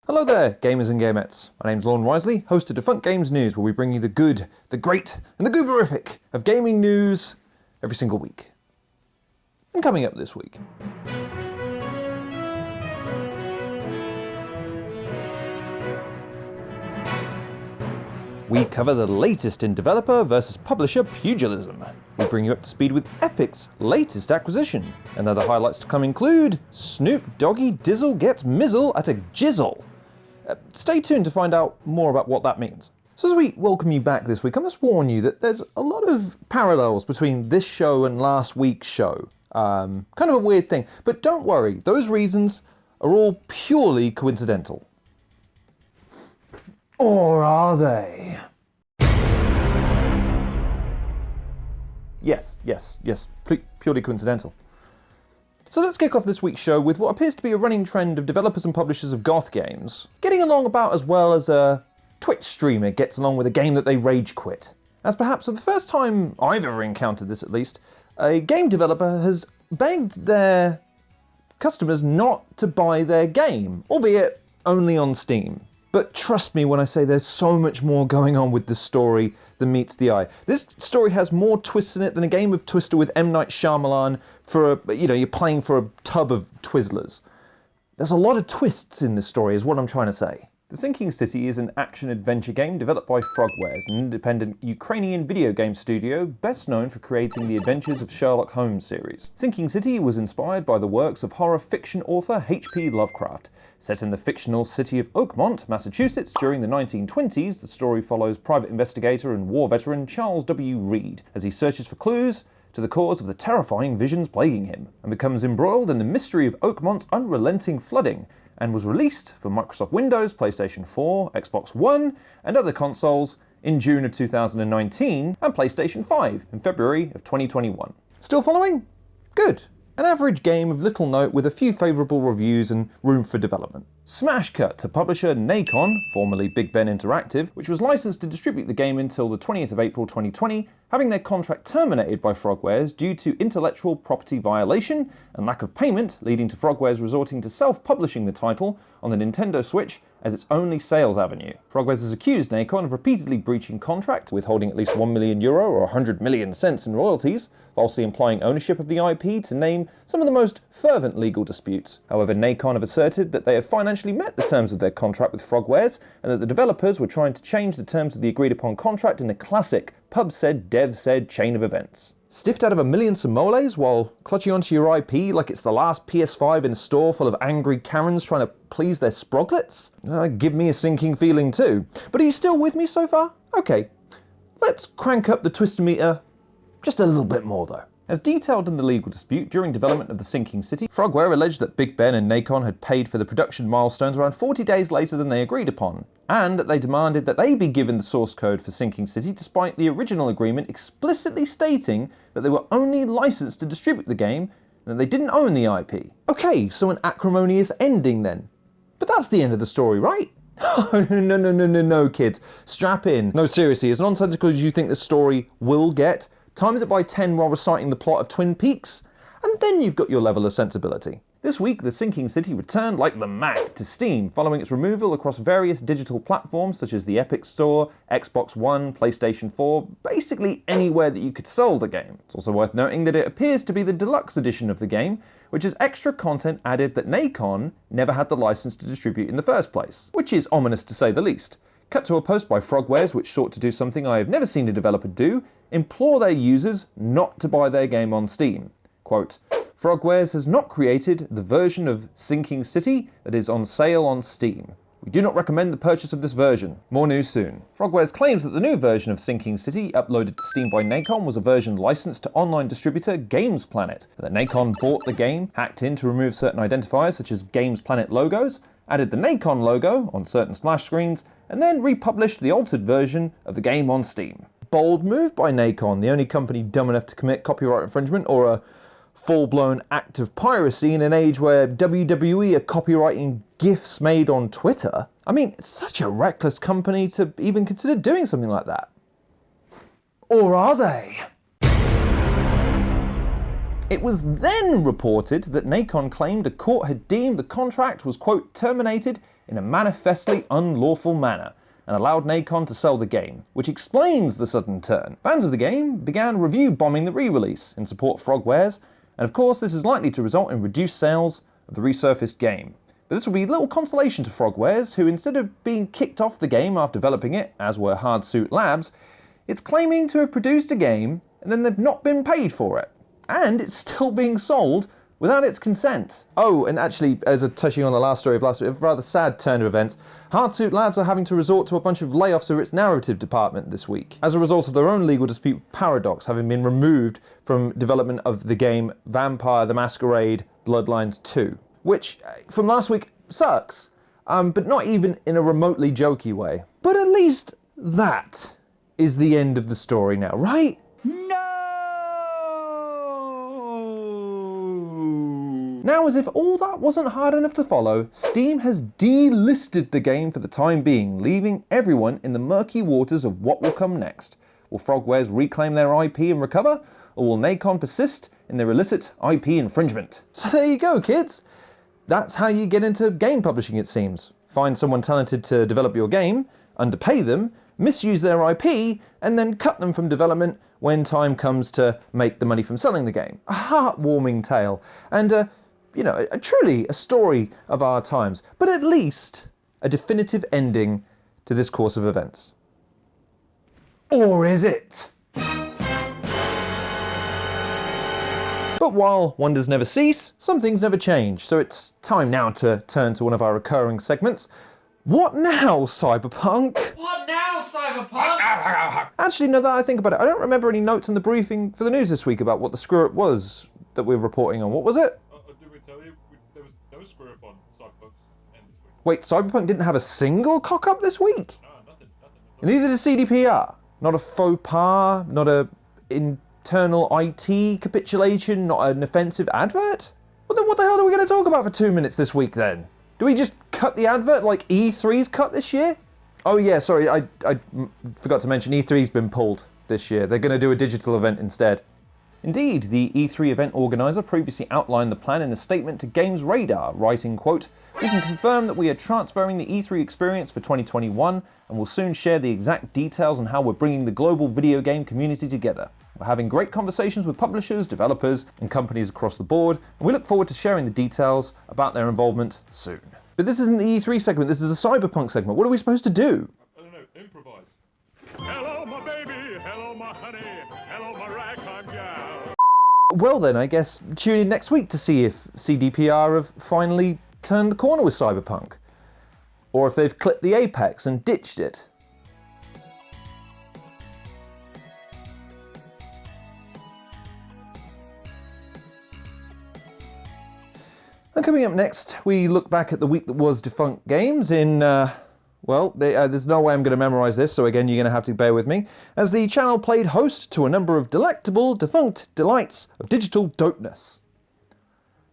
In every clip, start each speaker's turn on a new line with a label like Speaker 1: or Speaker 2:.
Speaker 1: Hello there, gamers and gamettes. My name's Lorne Riseley, host of Defunct Games News, where we bring you the good, the great, and the gooberific of gaming news every single week. And coming up this week, we cover the latest in developer versus publisher pugilism. We bring you up to speed with Epic's latest acquisition. And other highlights to come include Snoop Doggy Dizzle gets mizzle at a jizzle. Stay tuned to find out more about what that means. So as we welcome you back this week, I must warn you that there's a lot of parallels between this show and last week's show. Kind of a weird thing, but don't worry, those reasons are all purely coincidental. Or are they? Yes, purely coincidental. So let's kick off this week's show with what appears to be a running trend of developers and publishers of goth games getting along about as well as a Twitch streamer gets along with a game that they rage quit. As perhaps for the first time I've ever encountered this at least, a game developer has begged their customers not to buy their game, albeit only on Steam. But trust me when I say there's so much more going on with this story than meets the eye. This story has more twists in it than a game of Twister with M. Night Shyamalan for you're playing for a tub of Twizzlers. There's a lot of twists in this story is what I'm trying to say. The Sinking City is an action-adventure game developed by Frogwares, an independent Ukrainian video game studio best known for creating the Adventures of Sherlock Holmes series. Sinking City was inspired by the works of horror fiction author H.P. Lovecraft. Set in the fictional city of Oakmont, Massachusetts during the 1920s, the story follows private investigator and war veteran Charles W. Reed as he searches for clues to the cause of the terrifying visions plaguing him, and becomes embroiled in the mystery of Oakmont's unrelenting flooding, and was released for Microsoft Windows, PlayStation 4, Xbox One, and other consoles in June of 2019, and PlayStation 5 in February of 2021. Still following? Good. An average game of little note with a few favourable reviews and room for development. Smash cut to publisher Nacon, formerly Big Ben Interactive, which was licensed to distribute the game until the 20th of April 2020, having their contract terminated by Frogwares due to intellectual property violation and lack of payment, leading to Frogwares resorting to self-publishing the title on the Nintendo Switch as its only sales avenue. Frogwares has accused Nacon of repeatedly breaching contract, withholding at least €1 million or 100 million cents in royalties, falsely implying ownership of the IP, to name some of the most fervent legal disputes. However, Nacon have asserted that they have financially met the terms of their contract with Frogwares, and that the developers were trying to change the terms of the agreed upon contract in a classic pub said, dev said chain of events. Stiffed out of a million simoles while clutching onto your IP like it's the last PS5 in a store full of angry Karens trying to please their sproglets? Give me a sinking feeling too. But are you still with me so far? Okay, let's crank up the twister meter just a little bit more though. As detailed in the legal dispute during development of the Sinking City, Frogware alleged that Big Ben and Nacon had paid for the production milestones around 40 days later than they agreed upon, and that they demanded that they be given the source code for Sinking City despite the original agreement explicitly stating that they were only licensed to distribute the game and that they didn't own the IP. Okay, so an acrimonious ending then. But that's the end of the story, right? No, kids. Strap in. No, seriously, as nonsensical as you think the story will get, times it by 10 while reciting the plot of Twin Peaks, and then you've got your level of sensibility. This week, The Sinking City returned like the Mac to Steam, following its removal across various digital platforms such as the Epic Store, Xbox One, PlayStation 4, basically anywhere that you could sell the game. It's also worth noting that it appears to be the deluxe edition of the game, which has extra content added that Nacon never had the license to distribute in the first place, which is ominous to say the least. Cut to a post by Frogwares which sought to do something I have never seen a developer do: implore their users not to buy their game on Steam. Quote, Frogwares has not created the version of Sinking City that is on sale on Steam. We do not recommend the purchase of this version. More news soon. Frogwares claims that the new version of Sinking City, uploaded to Steam by Nacon, was a version licensed to online distributor Games Planet, that Nacon bought the game, hacked in to remove certain identifiers such as Games Planet logos, added the Nacon logo on certain splash screens, and then republished the altered version of the game on Steam. Bold move by Nacon, the only company dumb enough to commit copyright infringement or a full-blown act of piracy in an age where WWE are copyrighting GIFs made on Twitter. I mean, it's such a reckless company to even consider doing something like that. Or are they? It was then reported that Nacon claimed a court had deemed the contract was, quote, terminated in a manifestly unlawful manner, and allowed Nacon to sell the game, which explains the sudden turn. Fans of the game began review bombing the re-release in support of Frogwares, and of course this is likely to result in reduced sales of the resurfaced game. But this will be little consolation to Frogwares, who instead of being kicked off the game after developing it, as were Hardsuit Labs, it's claiming to have produced a game and then they've not been paid for it. And it's still being sold without its consent. Oh, and actually, as a touching on the last story of last week, a rather sad turn of events, Hardsuit Labs are having to resort to a bunch of layoffs of its narrative department this week, as a result of their own legal dispute with Paradox having been removed from development of the game Vampire the Masquerade Bloodlines 2, which, from last week, sucks, but not even in a remotely jokey way. But at least that is the end of the story now, right? Now, as if all that wasn't hard enough to follow, Steam has delisted the game for the time being, leaving everyone in the murky waters of what will come next. Will Frogwares reclaim their IP and recover, or will Nacon persist in their illicit IP infringement? So there you go, kids. That's how you get into game publishing, it seems. Find someone talented to develop your game, underpay them, misuse their IP, and then cut them from development when time comes to make the money from selling the game. A heartwarming tale, and truly a story of our times, but at least a definitive ending to this course of events. Or is it? But while wonders never cease, some things never change, so it's time now to turn to one of our recurring segments. What now, Cyberpunk?
Speaker 2: What now, Cyberpunk?
Speaker 1: Actually, now that I think about it, I don't remember any notes in the briefing for the news this week about what the screw-up was that we were reporting on. What was it?
Speaker 3: Did we tell you? There was no screw-up on Cyberpunk end this week.
Speaker 1: Wait, Cyberpunk didn't have a single cock-up this week?
Speaker 3: No, nothing.
Speaker 1: Neither did CDPR. Not a faux pas, not a internal IT capitulation, not an offensive advert? Well then what the hell are we going to talk about for 2 minutes this week then? Do we just cut the advert like E3's cut this year? Oh yeah, sorry, I forgot to mention E3's been pulled this year. They're going to do a digital event instead. Indeed, the E3 event organizer previously outlined the plan in a statement to Games Radar, writing, quote, "We can confirm that we are transferring the E3 experience for 2021 and will soon share the exact details on how we're bringing the global video game community together. We're having great conversations with publishers, developers, and companies across the board, and we look forward to sharing the details about their involvement soon." But this isn't the E3 segment, this is the Cyberpunk segment. What are we supposed to do?
Speaker 3: I don't know, improvise. Hello, my baby. Hello, my honey. Hello, my ragtime gal.
Speaker 1: Well then, I guess tune in next week to see if CDPR have finally turned the corner with Cyberpunk. Or if they've clipped the apex and ditched it. And coming up next, we look back at the week that was Defunct Games in, there's no way I'm going to memorize this, so again, you're going to have to bear with me, as the channel played host to a number of delectable, defunct delights of digital dopeness.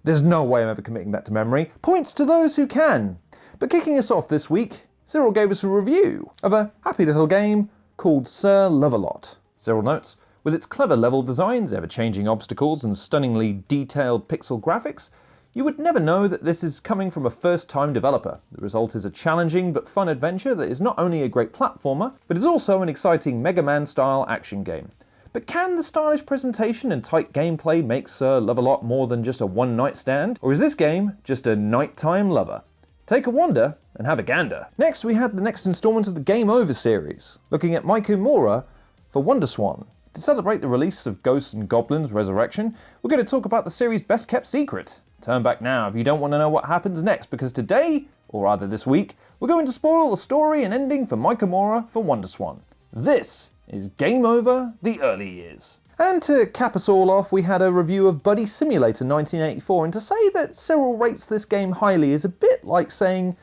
Speaker 1: There's no way I'm ever committing that to memory. Points to those who can. But kicking us off this week, Cyril gave us a review of a happy little game called Sir Love-A-Lot. Cyril notes, with its clever level designs, ever-changing obstacles, and stunningly detailed pixel graphics, you would never know that this is coming from a first-time developer. The result is a challenging but fun adventure that is not only a great platformer, but is also an exciting Mega Man-style action game. But can the stylish presentation and tight gameplay make Sir Love-A-Lot more than just a one-night stand? Or is this game just a nighttime lover? Take a wander and have a gander. Next, we had the next installment of the Game Over series, looking at Micomora for WonderSwan. To celebrate the release of Ghosts and Goblins Resurrection, we're going to talk about the series' best-kept secret. Turn back now if you don't want to know what happens next, because today, or rather this week, we're going to spoil the story and ending for Micomora for WonderSwan. This is Game Over the Early Years. And to cap us all off, we had a review of Buddy Simulator 1984, and to say that Cyril rates this game highly is a bit like saying,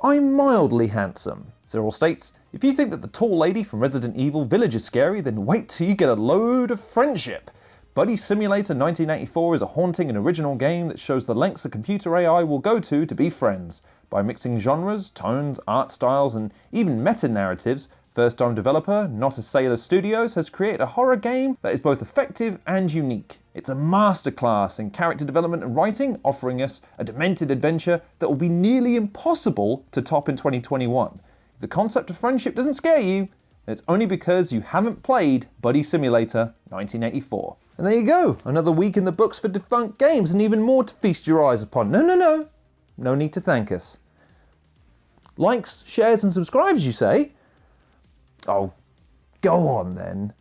Speaker 1: I'm mildly handsome. Cyril states, if you think that the tall lady from Resident Evil Village is scary, then wait till you get a load of friendship. Buddy Simulator 1984 is a haunting and original game that shows the lengths a computer AI will go to be friends. By mixing genres, tones, art styles, and even meta-narratives, First-time developer, Not a Sailor Studios, has created a horror game that is both effective and unique. It's a masterclass in character development and writing, offering us a demented adventure that will be nearly impossible to top in 2021. If the concept of friendship doesn't scare you, then it's only because you haven't played Buddy Simulator 1984. And there you go, another week in the books for Defunct Games, and even more to feast your eyes upon. No need to thank us. Likes, shares and subscribes, you say? Oh, go on then.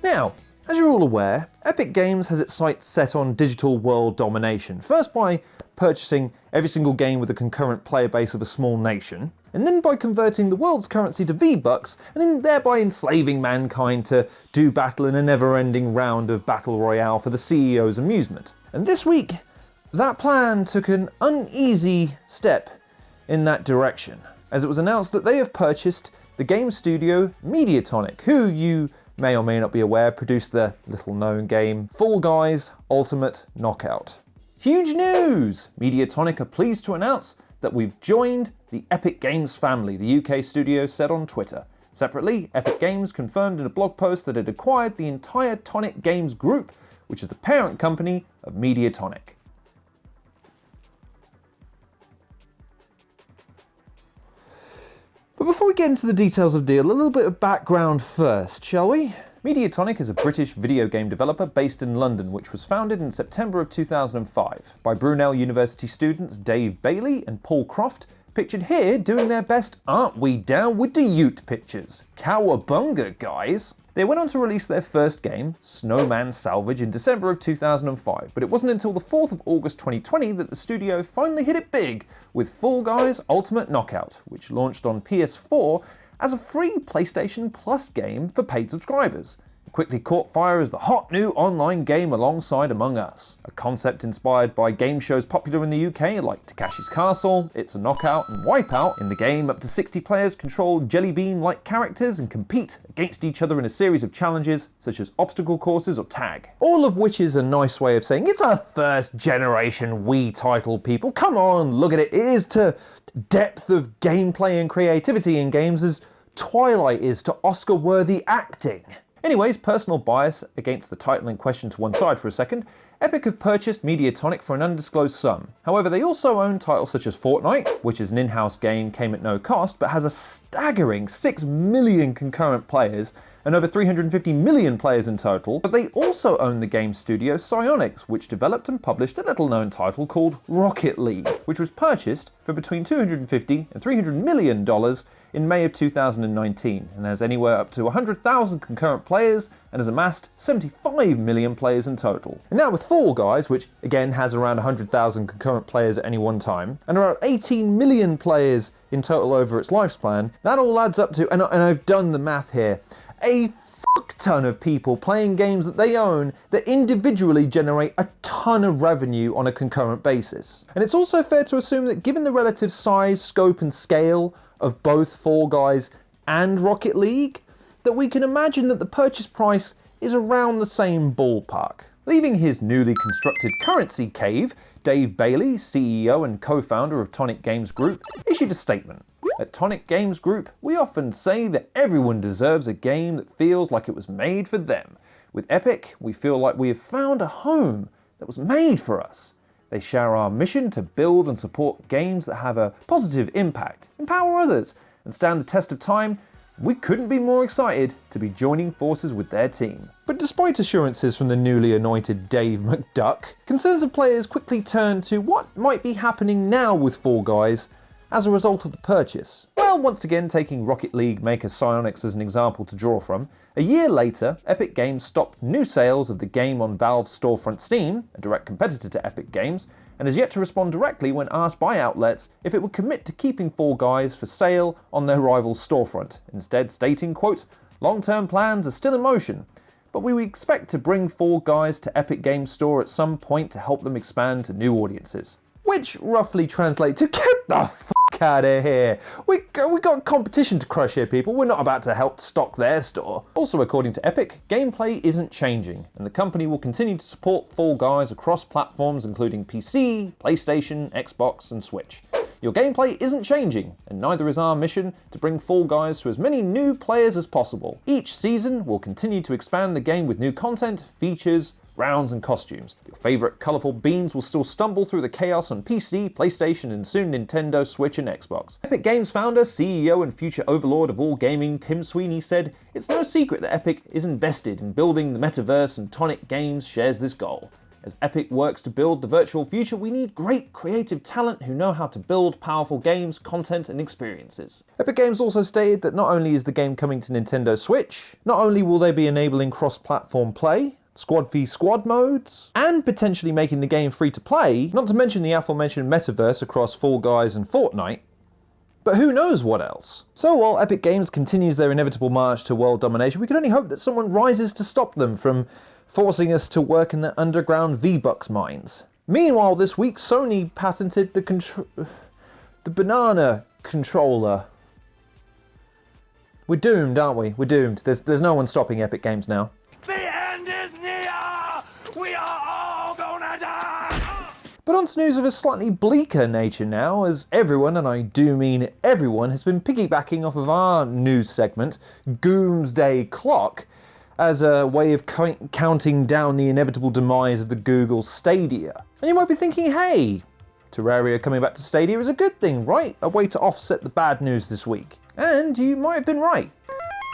Speaker 1: Now, as you're all aware, Epic Games has its sights set on digital world domination, first by purchasing every single game with a concurrent player base of a small nation, and then by converting the world's currency to V-Bucks, and then thereby enslaving mankind to do battle in a never-ending round of Battle Royale for the CEO's amusement. And this week, that plan took an uneasy step in that direction, as it was announced that they have purchased the game studio Mediatonic, who you may or may not be aware produced the little-known game Fall Guys Ultimate Knockout. Huge news! Mediatonic are pleased to announce that we've joined the Epic Games family, the UK studio said on Twitter. Separately, Epic Games confirmed in a blog post that it acquired the entire Tonic Games group, which is the parent company of Mediatonic. But before we get into the details of the deal, a little bit of background first, shall we? Mediatonic is a British video game developer based in London, which was founded in September of 2005 by Brunel University students Dave Bailey and Paul Croft, pictured here doing their best "Aren't we down with the Ute" pictures. Cowabunga, guys! They went on to release their first game, Snowman Salvage, in December of 2005, but it wasn't until the 4th of August 2020 that the studio finally hit it big with Fall Guys Ultimate Knockout, which launched on PS4 as a free PlayStation Plus game for paid subscribers. It quickly caught fire as the hot new online game alongside Among Us, a concept inspired by game shows popular in the UK like Takashi's Castle, It's a Knockout and Wipeout. In the game, up to 60 players control jellybean-like characters and compete against each other in a series of challenges such as obstacle courses or tag. All of which is a nice way of saying it's a first-generation Wii title, people. Come on, look at it. It is to depth of gameplay and creativity in games as Twilight is to Oscar-worthy acting. Anyways, personal bias against the title in question to one side for a second, Epic have purchased Mediatonic for an undisclosed sum. However, they also own titles such as Fortnite, which is an in-house game, came at no cost, but has a staggering 6 million concurrent players and over 350 million players in total. But they also own the game studio Psyonix, which developed and published a little-known title called Rocket League, which was purchased for between $250 and $300 million in May of 2019, and has anywhere up to 100,000 concurrent players and has amassed 75 million players in total. And now with Fall Guys, which again has around 100,000 concurrent players at any one time, and around 18 million players in total over its lifespan, that all adds up to, and I've done the math here, a fuck ton of people playing games that they own that individually generate a ton of revenue on a concurrent basis. And it's also fair to assume that given the relative size, scope and scale of both Fall Guys and Rocket League, that we can imagine that the purchase price is around the same ballpark. Leaving his newly constructed currency cave, Dave Bailey, CEO and co-founder of Tonic Games Group, issued a statement. At Tonic Games Group, we often say that everyone deserves a game that feels like it was made for them. With Epic, we feel like we have found a home that was made for us. They share our mission to build and support games that have a positive impact, empower others, and stand the test of time. We couldn't be more excited to be joining forces with their team. But despite assurances from the newly anointed Dave McDuck, concerns of players quickly turned to what might be happening now with Fall Guys as a result of the purchase. Well, once again taking Rocket League maker Psyonix as an example to draw from, a year later, Epic Games stopped new sales of the game on Valve's storefront Steam, a direct competitor to Epic Games, and has yet to respond directly when asked by outlets if it would commit to keeping Fall Guys for sale on their rival's storefront, instead stating, quote, "Long-term plans are still in motion, but we expect to bring Fall Guys to Epic Games Store at some point to help them expand to new audiences." Which roughly translates to get the fuck out of here. We got competition to crush here, people. We're not about to help stock their store. Also, according to Epic, gameplay isn't changing, and the company will continue to support Fall Guys across platforms including PC, PlayStation, Xbox, and Switch. Your gameplay isn't changing, and neither is our mission to bring Fall Guys to as many new players as possible. Each season, we'll continue to expand the game with new content, features, rounds, and costumes. Your favourite colourful beans will still stumble through the chaos on PC, PlayStation, and soon Nintendo, Switch, and Xbox. Epic Games founder, CEO, and future overlord of all gaming, Tim Sweeney, said, "It's no secret that Epic is invested in building the metaverse, and Tonic Games shares this goal. As Epic works to build the virtual future, we need great creative talent who know how to build powerful games, content, and experiences." Epic Games also stated that not only is the game coming to Nintendo Switch, not only will they be enabling cross-platform play, squad v squad modes, and potentially making the game free to play, not to mention the aforementioned metaverse across Fall Guys and Fortnite, but who knows what else. So while Epic Games continues their inevitable march to world domination, we can only hope that someone rises to stop them from forcing us to work in their underground V-Bucks mines. Meanwhile, this week, Sony patented the banana controller. We're doomed, aren't we? We're doomed. There's no one stopping Epic Games now.
Speaker 3: The end is near! We are all gonna die!
Speaker 1: But on to news of a slightly bleaker nature now, as everyone, and I do mean everyone, has been piggybacking off of our news segment, Doomsday Clock, as a way of counting down the inevitable demise of the Google Stadia. And you might be thinking, hey, Terraria coming back to Stadia is a good thing, right? A way to offset the bad news this week. And you might have been right.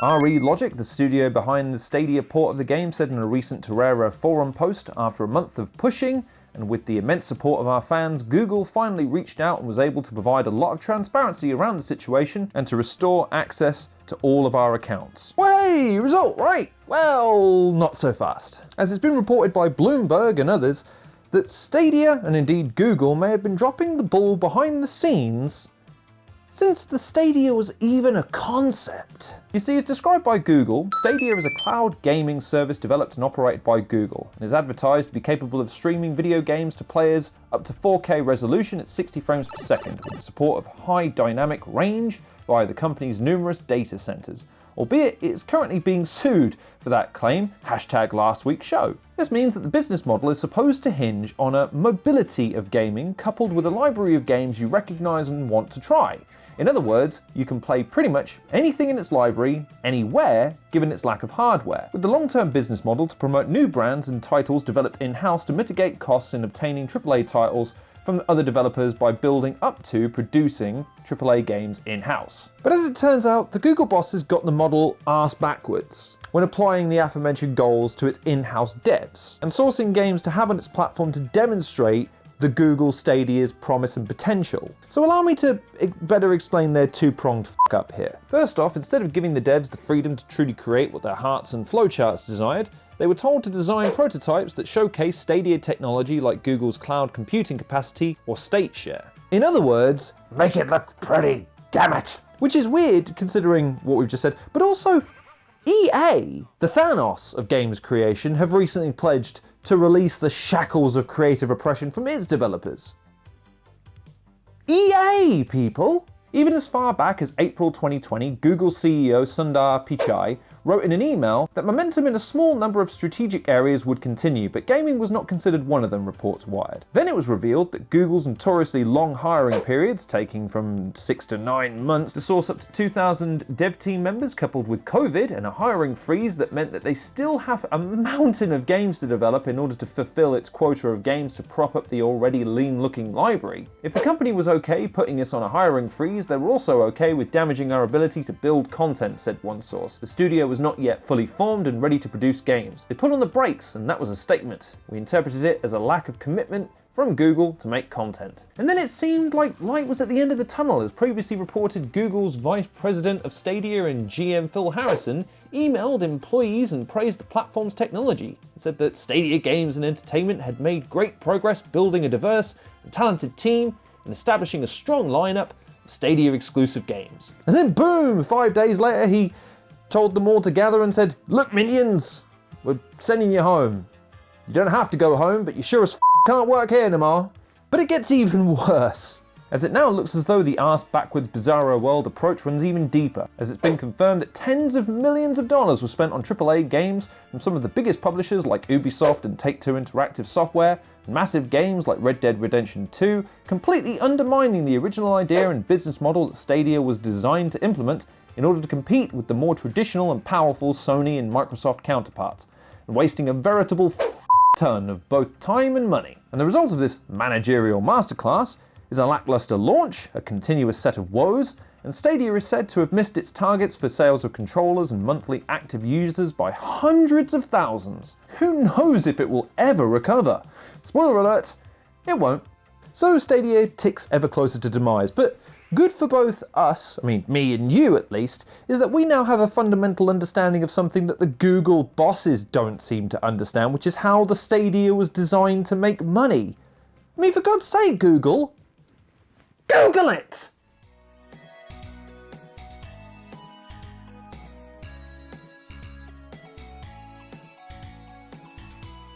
Speaker 1: RE Logic, the studio behind the Stadia port of the game, said in a recent Terraria forum post, after a month of pushing, and with the immense support of our fans, Google finally reached out and was able to provide a lot of transparency around the situation and to restore access to all of our accounts. Way, result, right? Well, not so fast. As it's been reported by Bloomberg and others, that Stadia, and indeed Google, may have been dropping the ball behind the scenes since the Stadia was even a concept. You see, as described by Google, Stadia is a cloud gaming service developed and operated by Google, and is advertised to be capable of streaming video games to players up to 4K resolution at 60 frames per second, with the support of high dynamic range via the company's numerous data centers, albeit it is currently being sued for that claim, #lastweekshow. This means that the business model is supposed to hinge on a mobility of gaming coupled with a library of games you recognize and want to try. In other words, you can play pretty much anything in its library, anywhere, given its lack of hardware, with the long-term business model to promote new brands and titles developed in-house to mitigate costs in obtaining AAA titles from other developers by building up to producing AAA games in-house. But as it turns out, the Google bosses got the model arse backwards when applying the aforementioned goals to its in-house devs, and sourcing games to have on its platform to demonstrate the Google Stadia's promise and potential. So allow me to better explain their two-pronged f*** up here. First off, instead of giving the devs the freedom to truly create what their hearts and flowcharts desired, they were told to design prototypes that showcase Stadia technology like Google's cloud computing capacity or state share. In other words, make it look pretty, damn it! Which is weird considering what we've just said, but also EA, the Thanos of games creation, have recently pledged to release the shackles of creative oppression from its developers. EA, people! Even as far back as April 2020, Google CEO Sundar Pichai wrote in an email that momentum in a small number of strategic areas would continue, but gaming was not considered one of them, reports Wired. Then it was revealed that Google's notoriously long hiring periods, taking from 6 to 9 months to source up to 2,000 dev team members, coupled with COVID and a hiring freeze that meant that they still have a mountain of games to develop in order to fulfill its quota of games to prop up the already lean-looking library. If the company was okay putting us on a hiring freeze, they were also okay with damaging our ability to build content, said one source. The studio was not yet fully formed and ready to produce games. They put on the brakes, and that was a statement. We interpreted it as a lack of commitment from Google to make content. And then it seemed like light was at the end of the tunnel, as previously reported Google's Vice President of Stadia and GM Phil Harrison emailed employees and praised the platform's technology, and said that Stadia Games and Entertainment had made great progress building a diverse and talented team and establishing a strong lineup of Stadia exclusive games. And then boom, 5 days later he told them all to gather and said, "Look minions, we're sending you home. You don't have to go home, but you sure as can't work here no more." But it gets even worse. as it now looks as though the arse-backwards bizarro world approach runs even deeper, as it's been confirmed that tens of millions of dollars were spent on AAA games from some of the biggest publishers like Ubisoft and Take-Two Interactive Software, and massive games like Red Dead Redemption 2, completely undermining the original idea and business model that Stadia was designed to implement in order to compete with the more traditional and powerful Sony and Microsoft counterparts, and wasting a veritable ton of both time and money. And the result of this managerial masterclass is a lackluster launch, a continuous set of woes, and Stadia is said to have missed its targets for sales of controllers and monthly active users by hundreds of thousands. Who knows if it will ever recover? Spoiler alert, it won't. So Stadia ticks ever closer to demise, but good for both us, I mean me and you at least, is that we now have a fundamental understanding of something that the Google bosses don't seem to understand, which is how the Stadia was designed to make money. I mean, for God's sake, Google, Google it!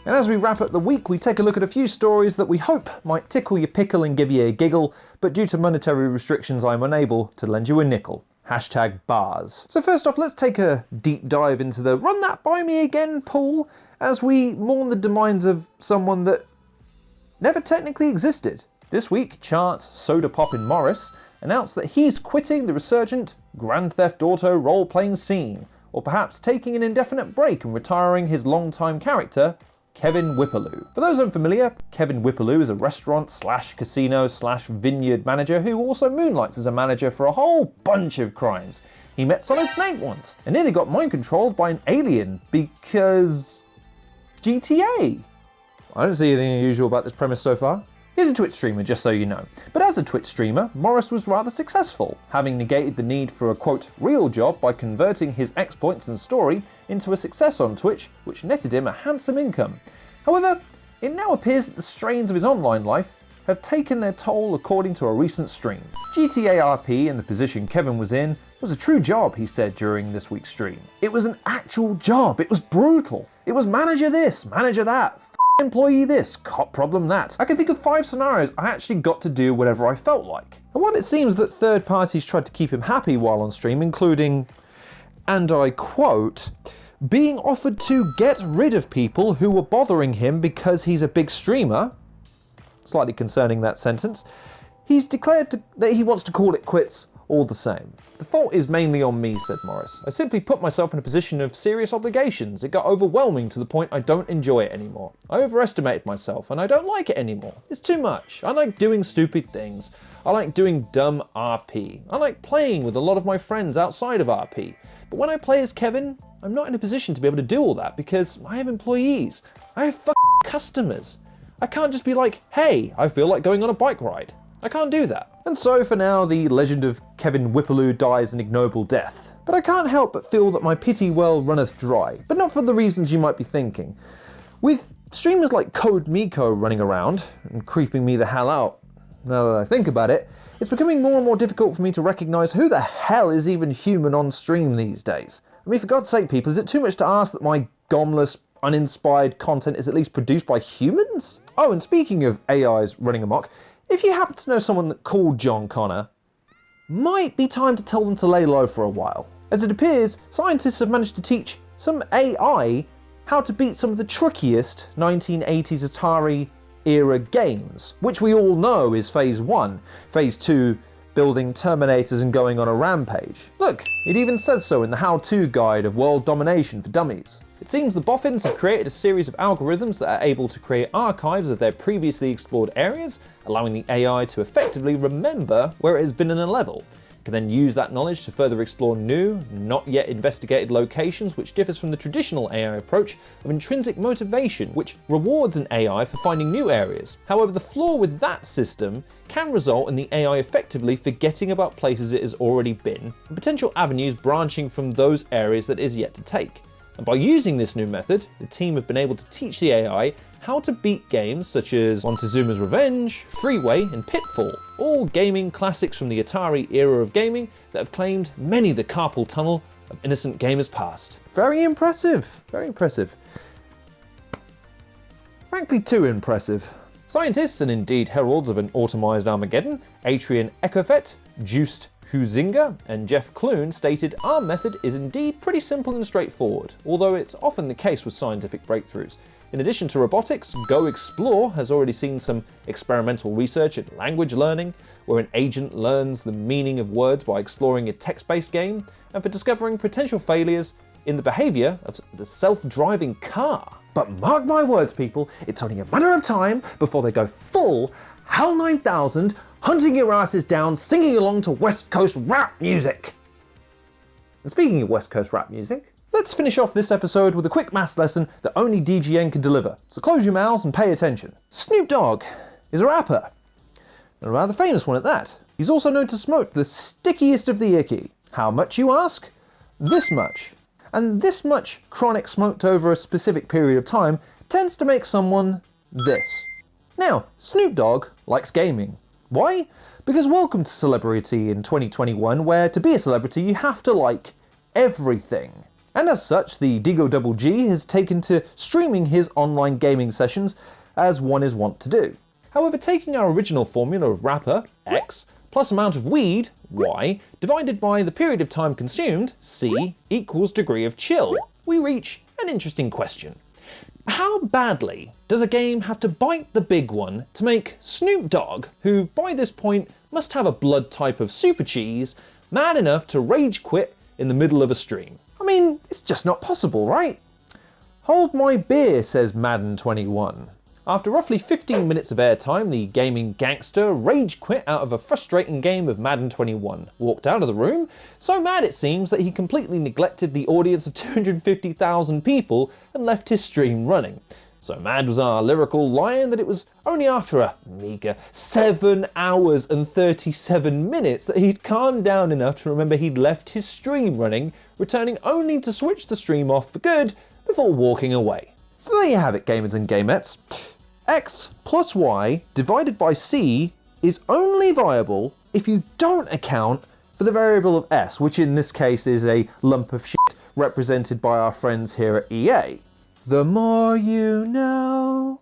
Speaker 1: And as we wrap up the week, we take a look at a few stories that we hope might tickle your pickle and give you a giggle, but due to monetary restrictions I'm unable to lend you a nickel. Hashtag bars. So first off, let's take a deep dive into the run that by me again pool, as we mourn the demise of someone that never technically existed. This week, Charts Soda Poppin' Morris announced that he's quitting the resurgent Grand Theft Auto role-playing scene, or perhaps taking an indefinite break and retiring his longtime character, Kevin Whipperloo. For those unfamiliar, Kevin Whipperloo is a restaurant slash casino slash vineyard manager who also moonlights as a manager for a whole bunch of crimes. He met Solid Snake once and nearly got mind controlled by an alien because GTA. I don't see anything unusual about this premise so far. He's a Twitch streamer, just so you know. But as a Twitch streamer, Morris was rather successful, having negated the need for a quote real job by converting his exploits and story into a success on Twitch, which netted him a handsome income. However, it now appears that the strains of his online life have taken their toll according to a recent stream. GTA RP and the position Kevin was in was a true job, he said during this week's stream. It was an actual job, it was brutal. It was manager this, manager that, employee this, cop problem that. I can think of 5 scenarios I actually got to do whatever I felt like. And while it seems that third parties tried to keep him happy while on stream, including, and I quote, being offered to get rid of people who were bothering him because he's a big streamer, slightly concerning that sentence, he's declared that he wants to call it quits all the same. The fault is mainly on me, said Morris. I simply put myself in a position of serious obligations. It got overwhelming to the point I don't enjoy it anymore. I overestimated myself and I don't like it anymore. It's too much. I like doing stupid things. I like doing dumb RP. I like playing with a lot of my friends outside of RP. But when I play as Kevin, I'm not in a position to be able to do all that because I have employees. I have customers. I can't just be like, hey, I feel like going on a bike ride. I can't do that. And so for now, the legend of Kevin Whipperloo dies an ignoble death. But I can't help but feel that my pity well runneth dry, but not for the reasons you might be thinking. With streamers like Code Miko running around and creeping me the hell out, now that I think about it, it's becoming more and more difficult for me to recognize who the hell is even human on stream these days. I mean, for God's sake, people, is it too much to ask that my gomless, uninspired content is at least produced by humans? Oh, and speaking of AIs running amok, if you happen to know someone called John Connor, might be time to tell them to lay low for a while. As it appears, scientists have managed to teach some AI how to beat some of the trickiest 1980s Atari era games, which we all know is phase 1. Phase 2, building Terminators and going on a rampage. Look, it even says so in the how-to guide of World Domination for Dummies. It seems the boffins have created a series of algorithms that are able to create archives of their previously explored areas, allowing the AI to effectively remember where it has been in a level. It can then use that knowledge to further explore new, not yet investigated locations, which differs from the traditional AI approach of intrinsic motivation, which rewards an AI for finding new areas. However, the flaw with that system can result in the AI effectively forgetting about places it has already been, and potential avenues branching from those areas that it is yet to take. And by using this new method, the team have been able to teach the AI how to beat games such as Montezuma's Revenge, Freeway, and Pitfall, all gaming classics from the Atari era of gaming that have claimed many the carpal tunnel of innocent gamers past. Very impressive, very impressive. Frankly, too impressive. Scientists and indeed heralds of an automized Armageddon, Adrian Eckerfett, Joost Huizinga, and Jeff Clune stated our method is indeed pretty simple and straightforward, although it's often the case with scientific breakthroughs. In addition to robotics, Go Explore has already seen some experimental research in language learning, where an agent learns the meaning of words by exploring a text-based game, and for discovering potential failures in the behaviour of the self-driving car. But mark my words, people, it's only a matter of time before they go full HAL 9000, hunting your asses down, singing along to West Coast rap music. And speaking of West Coast rap music, let's finish off this episode with a quick maths lesson that only DGN can deliver. So close your mouths and pay attention. Snoop Dogg is a rapper, and a rather famous one at that. He's also known to smoke the stickiest of the icky. How much, you ask? This much. And this much chronic smoked over a specific period of time tends to make someone this. Now, Snoop Dogg likes gaming. Why? Because welcome to celebrity in 2021, where to be a celebrity you have to like everything. And as such, the Digo Double G has taken to streaming his online gaming sessions as one is wont to do. However, taking our original formula of rapper, X, plus amount of weed, Y, divided by the period of time consumed, C, equals degree of chill, we reach an interesting question. How badly does a game have to bite the big one to make Snoop Dogg, who by this point must have a blood type of super cheese, mad enough to rage quit in the middle of a stream? I mean, it's just not possible, right? Hold my beer, says Madden 21. After roughly 15 minutes of airtime, the gaming gangster rage quit out of a frustrating game of Madden 21, walked out of the room, so mad it seems that he completely neglected the audience of 250,000 people and left his stream running. So mad was our lyrical lion that it was only after a meager 7 hours and 37 minutes that he'd calmed down enough to remember he'd left his stream running, returning only to switch the stream off for good before walking away. So there you have it, gamers and gamettes. X plus Y divided by C is only viable if you don't account for the variable of S, which in this case is a lump of shit represented by our friends here at EA. The more you know.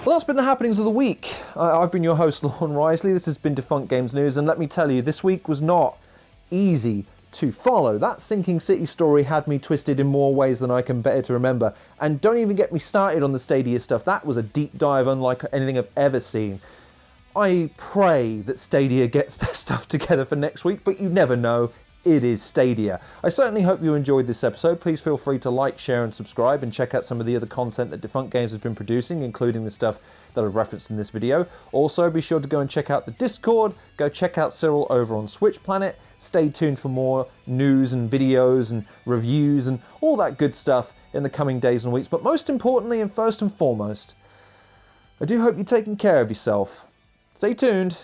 Speaker 1: Well, that's been the happenings of the week. I've been your host, Lorne Riseley. This has been Defunct Games News, and let me tell you, this week was not easy to follow. That Sinking City story had me twisted in more ways than I can better to remember. And don't even get me started on the Stadia stuff. That was a deep dive unlike anything I've ever seen. I pray that Stadia gets their stuff together for next week, but you never know. It is Stadia. I certainly hope you enjoyed this episode. Please feel free to like, share and subscribe, and check out some of the other content that Defunct Games has been producing, including the stuff that I've referenced in this video. Also, be sure to go and check out the Discord. Go check out Cyril over on Switch Planet. Stay tuned for more news and videos and reviews and all that good stuff in the coming days and weeks. But most importantly and first and foremost, I do hope you're taking care of yourself. Stay tuned,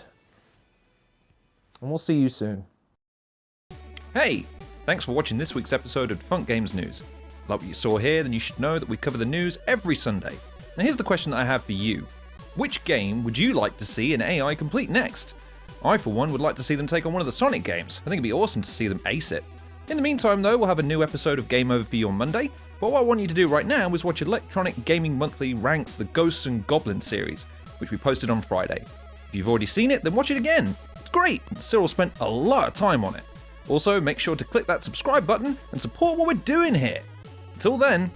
Speaker 1: and we'll see you soon. Hey, thanks for watching this week's episode of Defunct Games News. Like what you saw here, then you should know that we cover the news every Sunday. Now here's the question that I have for you. Which game would you like to see an AI complete next? I, for one, would like to see them take on one of the Sonic games. I think it'd be awesome to see them ace it. In the meantime, though, we'll have a new episode of Game Over for you on Monday, but what I want you to do right now is watch Electronic Gaming Monthly ranks the Ghosts and Goblins series, which we posted on Friday. If you've already seen it, then watch it again. It's great, and Cyril spent a lot of time on it. Also, make sure to click that subscribe button and support what we're doing here. Until then,